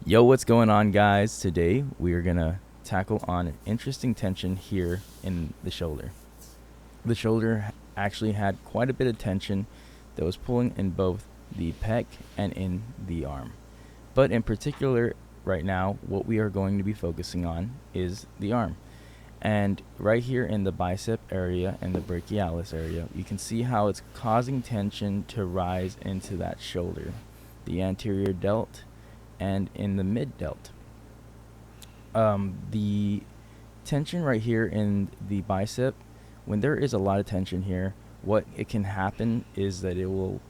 Yo, what's going on, guys? Today we are gonna tackle on an interesting tension here in the shoulder. The shoulder actually had quite a bit of tension that was pulling in both the pec and in the arm. But in particular, right now, what we are going to be focusing on is the arm. And right here in the bicep area and the brachialis area, you can see how it's causing tension to rise into that shoulder, the anterior delt and in the mid delt. The tension right here in the bicep, when there is a lot of tension here, what it can happen is that it will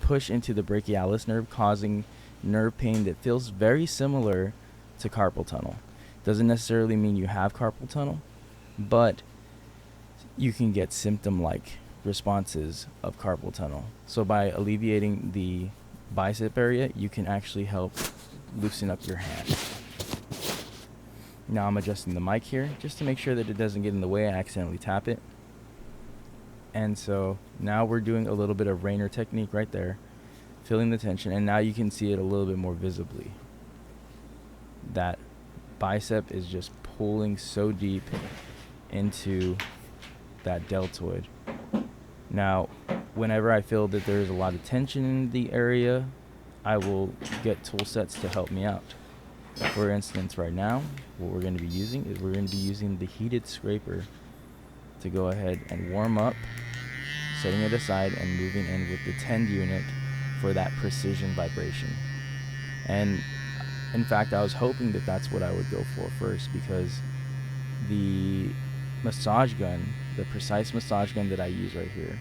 push into the brachialis nerve, causing nerve pain that feels very similar to carpal tunnel. Doesn't necessarily mean you have carpal tunnel, but you can get symptom-like responses of carpal tunnel. So by alleviating the bicep area, you can actually help loosen up your hand. Now I'm adjusting the mic here just to make sure that it doesn't get in the way. I accidentally tap it. And so now we're doing a little bit of Rayner technique right there, feeling the tension, and now you can see it a little bit more visibly. That bicep is just pulling so deep into that deltoid. Now, whenever I feel that there's a lot of tension in the area, I will get tool sets to help me out. For instance, right now, what we're going to be using is we're going to be using the heated scraper to go ahead and warm up, setting it aside and moving in with the 10 unit for that precision vibration. And in fact, I was hoping that that's what I would go for first, because the massage gun, the precise massage gun that I use right here,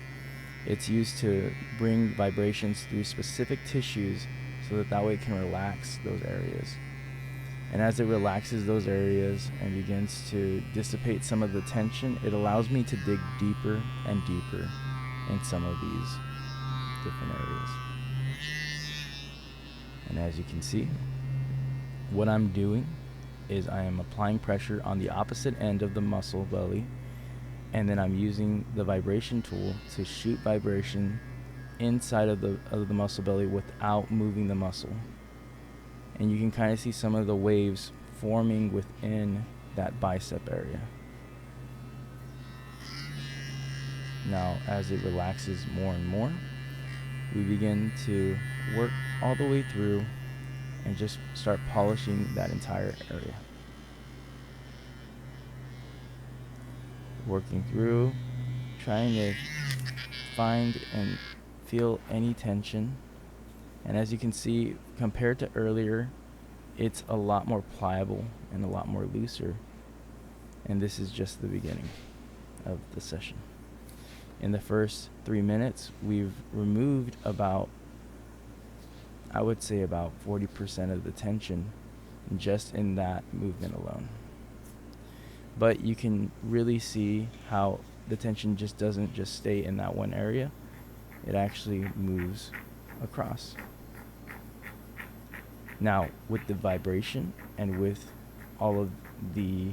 it's used to bring vibrations through specific tissues so that way it can relax those areas. And as it relaxes those areas and begins to dissipate some of the tension, it allows me to dig deeper and deeper in some of these different areas. And as you can see, what I'm doing is I am applying pressure on the opposite end of the muscle belly, and then I'm using the vibration tool to shoot vibration inside of the muscle belly without moving the muscle. And you can kind of see some of the waves forming within that bicep area. Now, as it relaxes more and more, we begin to work all the way through and just start polishing that entire area. Working through, trying to find and feel any tension. And as you can see, compared to earlier, it's a lot more pliable and a lot more looser. And this is just the beginning of the session. In the first 3 minutes, we've removed about 40% of the tension just in that movement alone. But you can really see how the tension just doesn't just stay in that one area. It actually moves across. Now, with the vibration and with all of the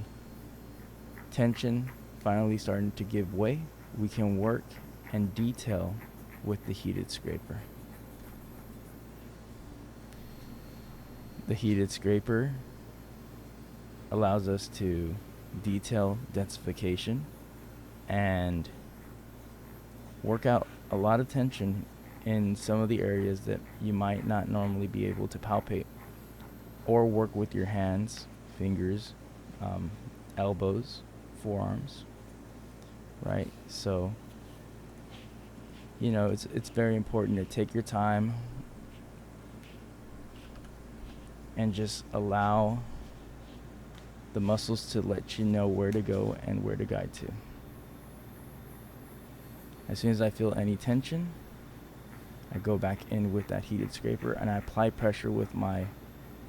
tension finally starting to give way, we can work and detail with the heated scraper. The heated scraper allows us to detail densification and work out a lot of tension in some of the areas that you might not normally be able to palpate, or work with your hands, fingers, elbows, forearms, right? So, it's very important to take your time and just allow the muscles to let you know where to go and where to guide to. As soon as I feel any tension, I go back in with that heated scraper and I apply pressure with my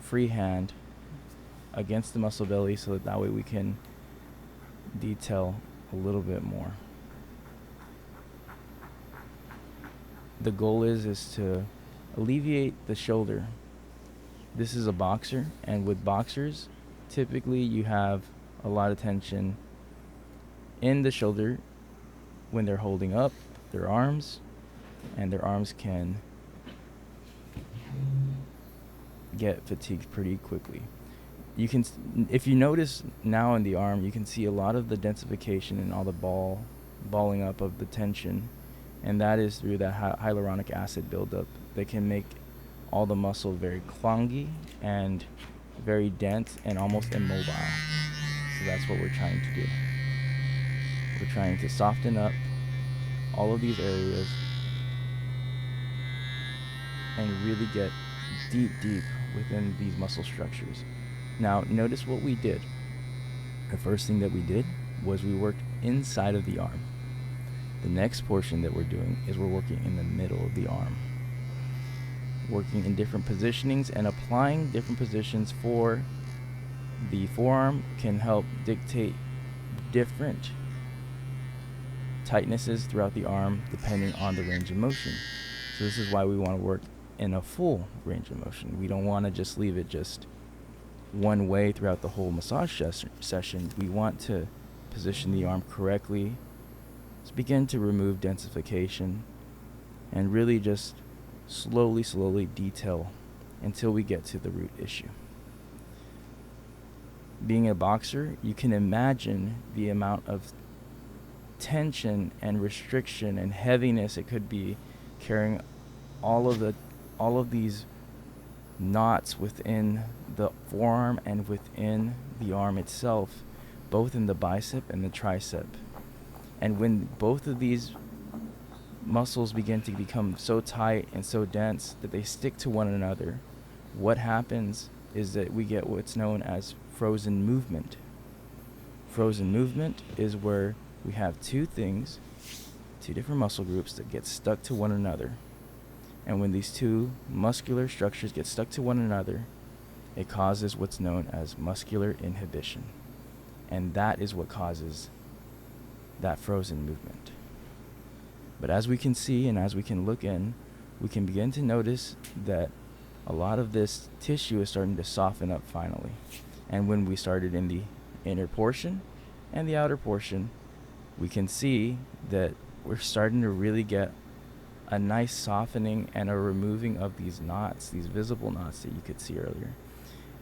free hand against the muscle belly so that way we can detail a little bit more. The goal is to alleviate the shoulder. This is a boxer, and with boxers, typically you have a lot of tension in the shoulder when they're holding up their arms, and their arms can get fatigued pretty quickly. You can, if you notice now in the arm, you can see a lot of the densification and all the balling up of the tension, and that is through that hyaluronic acid buildup that can make all the muscle very clungy and very dense and almost immobile. So that's what we're trying to do. We're trying to soften up all of these areas and really get deep within these muscle structures. Now, notice what we did. The first thing that we did was we worked inside of the arm. The next portion that we're doing is we're working in the middle of the arm, working in different positionings and applying different positions for the forearm can help dictate different tightnesses throughout the arm depending on the range of motion. So this is why we want to work in a full range of motion. We don't want to just leave it just one way throughout the whole massage session. We want to position the arm correctly, to begin to remove densification, and really just slowly detail until we get to the root issue. Being a boxer, you can imagine the amount of tension and restriction and heaviness it could be carrying all of these knots within the forearm and within the arm itself, both in the bicep and the tricep. And when both of these muscles begin to become so tight and so dense that they stick to one another, what happens is that we get what's known as frozen movement. Frozen movement is where we have two different muscle groups that get stuck to one another. And when these two muscular structures get stuck to one another, it causes what's known as muscular inhibition. And that is what causes that frozen movement. But as we can see and as we can look in, we can begin to notice that a lot of this tissue is starting to soften up finally. And when we started in the inner portion and the outer portion, we can see that we're starting to really get a nice softening and a removing of these knots, these visible knots that you could see earlier.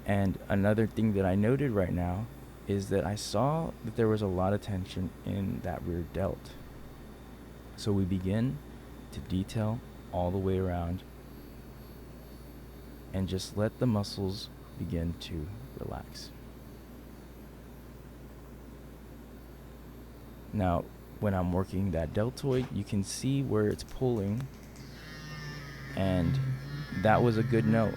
And another thing that I noted right now is that I saw that there was a lot of tension in that rear delt. So we begin to detail all the way around and just let the muscles begin to relax. Now, when I'm working that deltoid, you can see where it's pulling, and that was a good note.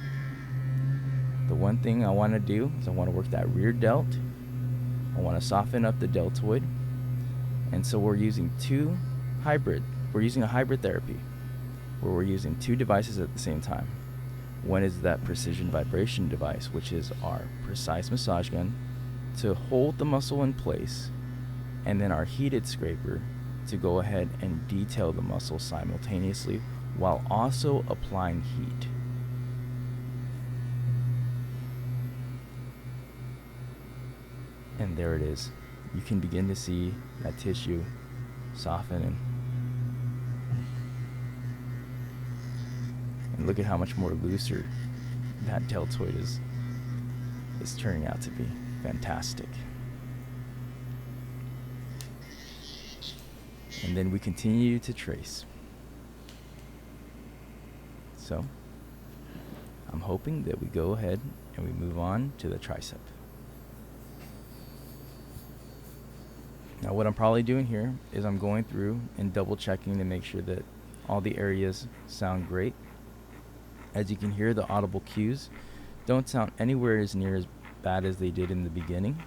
The one thing I want to do is I want to work that rear delt. I want to soften up the deltoid. And so we're using we're using a hybrid therapy where we're using two devices at the same time. One is that precision vibration device, which is our precise massage gun to hold the muscle in place, and then our heated scraper to go ahead and detail the muscle simultaneously while also applying heat. And there it is. You can begin to see that tissue softening. And look at how much more looser that deltoid is turning out to be. Fantastic. And then we continue to trace. So, I'm hoping that we go ahead and we move on to the tricep. Now what I'm probably doing here is I'm going through and double checking to make sure that all the areas sound great. As you can hear, the audible cues don't sound anywhere as near as bad as they did in the beginning,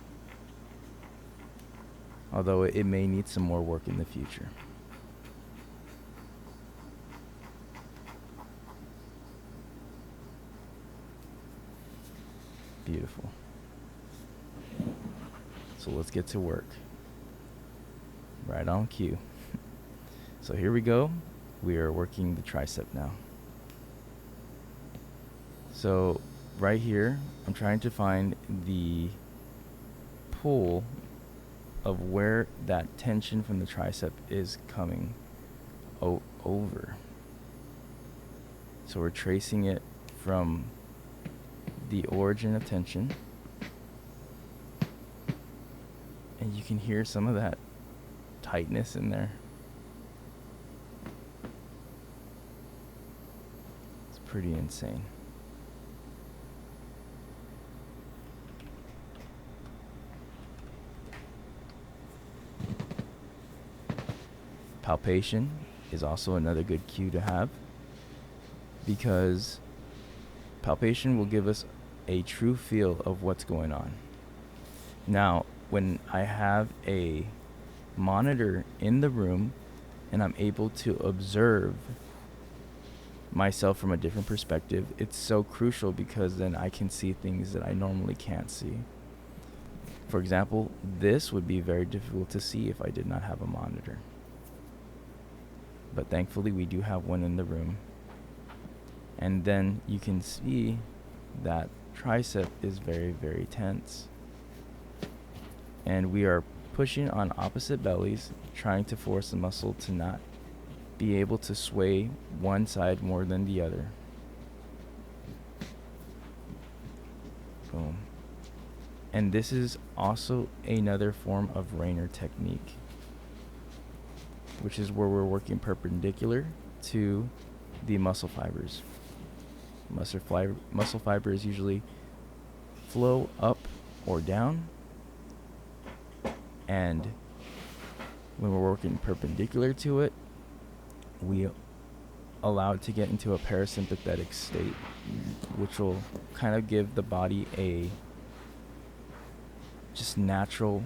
although it may need some more work in the future. Beautiful. So let's get to work. Right on cue. So here we go. We are working the tricep now. So right here, I'm trying to find the pull of where that tension from the tricep is coming over. So we're tracing it from the origin of tension. And you can hear some of that tightness in there. It's pretty insane. Palpation is also another good cue to have, because palpation will give us a true feel of what's going on. Now, when I have a monitor in the room and I'm able to observe myself from a different perspective, it's so crucial, because then I can see things that I normally can't see. For example, this would be very difficult to see if I did not have a monitor. But thankfully we do have one in the room. And then you can see that tricep is very, very tense. And we are pushing on opposite bellies, trying to force the muscle to not be able to sway one side more than the other. Boom. And this is also another form of Rayner technique, which is where we're working perpendicular to the muscle fibers. Muscle fibers usually flow up or down, and when we're working perpendicular to it, we allow it to get into a parasympathetic state, which will kind of give the body a just natural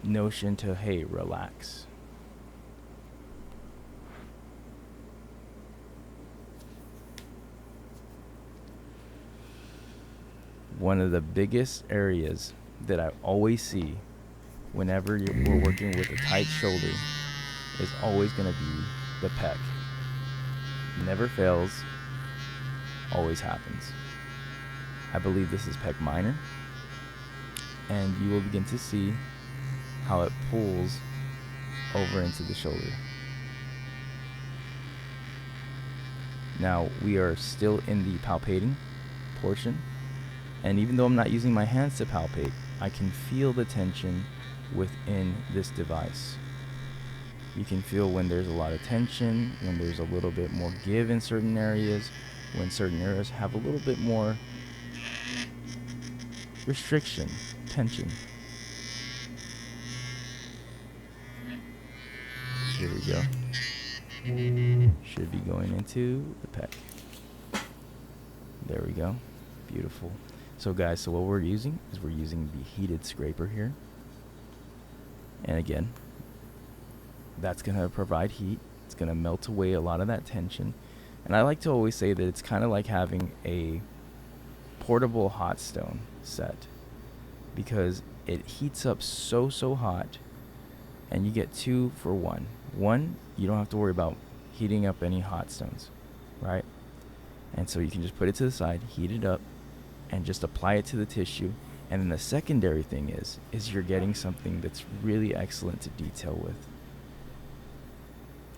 notion to, hey, relax. One of the biggest areas that I always see whenever we're working with a tight shoulder is always going to be the pec. Never fails, always happens. I believe this is pec minor, and you will begin to see how it pulls over into the shoulder. Now we are still in the palpating portion, and even though I'm not using my hands to palpate, I can feel the tension within this device. You can feel when there's a lot of tension, when there's a little bit more give in certain areas, when certain areas have a little bit more restriction, tension. Here we go. Should be going into the pec. There we go. Beautiful. So guys, what we're using is we're using the heated scraper here. And again, that's going to provide heat. It's going to melt away a lot of that tension. And I like to always say that it's kind of like having a portable hot stone set, because it heats up so hot, and you get 2 for 1. One, you don't have to worry about heating up any hot stones, right? And so you can just put it to the side, heat it up, and just apply it to the tissue. And then the secondary thing is you're getting something that's really excellent to detail with.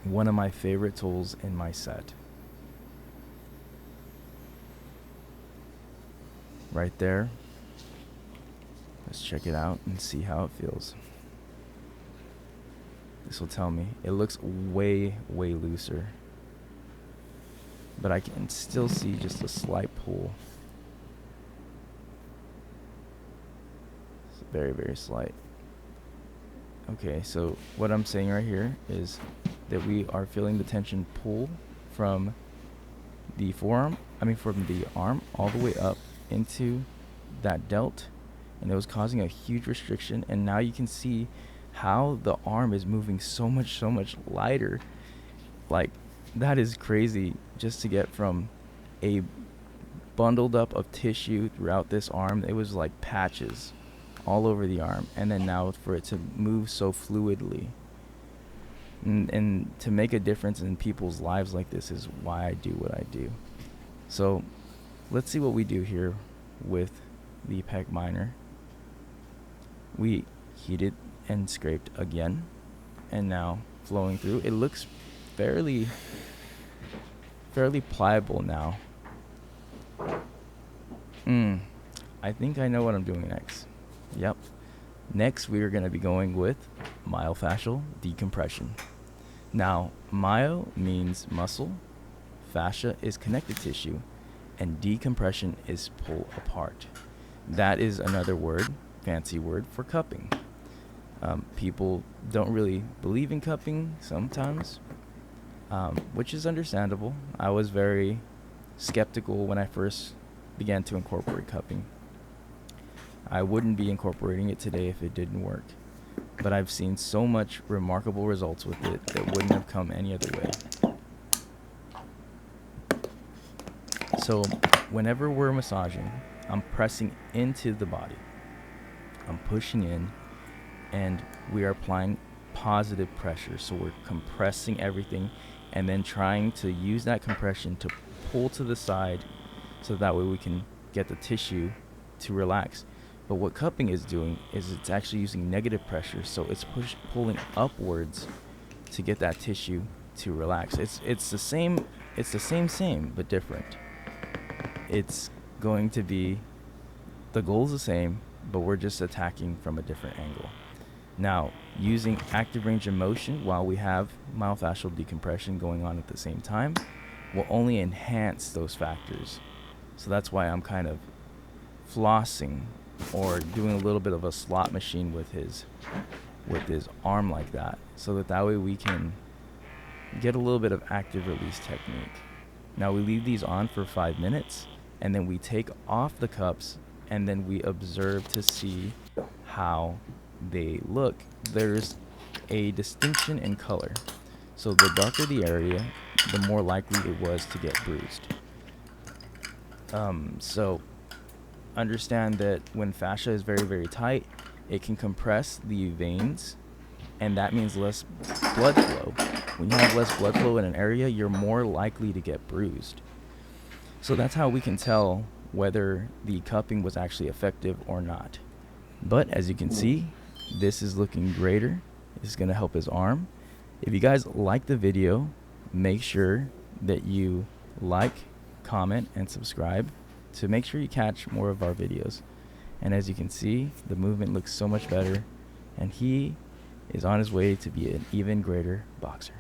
One of my favorite tools in my set. Right there. Let's check it out and see how it feels. This will tell me. It looks way looser, but I can still see just a slight pull. It's very slight. Okay, so what I'm saying right here is that we are feeling the tension pull from the forearm, from the arm all the way up into that delt, and it was causing a huge restriction. And now you can see how the arm is moving so much lighter. Like, that is crazy, just to get from a bundled up of tissue throughout this arm. It was like patches all over the arm, and then now for it to move so fluidly and to make a difference in people's lives like this is why I do what I do. So let's see what we do here with the pec minor. We heated and scraped again, and now flowing through. It looks fairly pliable now. I think I know what I'm doing next. Yep. Next, we are going to be going with myofascial decompression. Now, myo means muscle, fascia is connective tissue, and decompression is pull apart. That is another word, fancy word for cupping. People don't really believe in cupping sometimes, which is understandable. I was very skeptical when I first began to incorporate cupping. I wouldn't be incorporating it today if it didn't work. But I've seen so much remarkable results with it that wouldn't have come any other way. So whenever we're massaging, I'm pressing into the body. I'm pushing in, and we are applying positive pressure. So we're compressing everything and then trying to use that compression to pull to the side so that way we can get the tissue to relax. But what cupping is doing is it's actually using negative pressure, so it's pulling upwards to get that tissue to relax. It's the same, but different. It's going to be, the goal is the same, but we're just attacking from a different angle. Now, using active range of motion while we have myofascial decompression going on at the same time will only enhance those factors. So that's why I'm kind of flossing or doing a little bit of a slot machine with his arm like that, so that way we can get a little bit of active release technique. Now we leave these on for 5 minutes, and then we take off the cups, and then we observe to see how they look. There's a distinction in color. So the darker the area, the more likely it was to get bruised. So understand that when fascia is very, very tight, it can compress the veins, and that means less blood flow. When you have less blood flow in an area, you're more likely to get bruised. So that's how we can tell whether the cupping was actually effective or not. But as you can see, this is looking greater. This is going to help his arm. If you guys like the video, make sure that you like, comment, and subscribe to make sure you catch more of our videos. And as you can see, the movement looks so much better, and he is on his way to be an even greater boxer.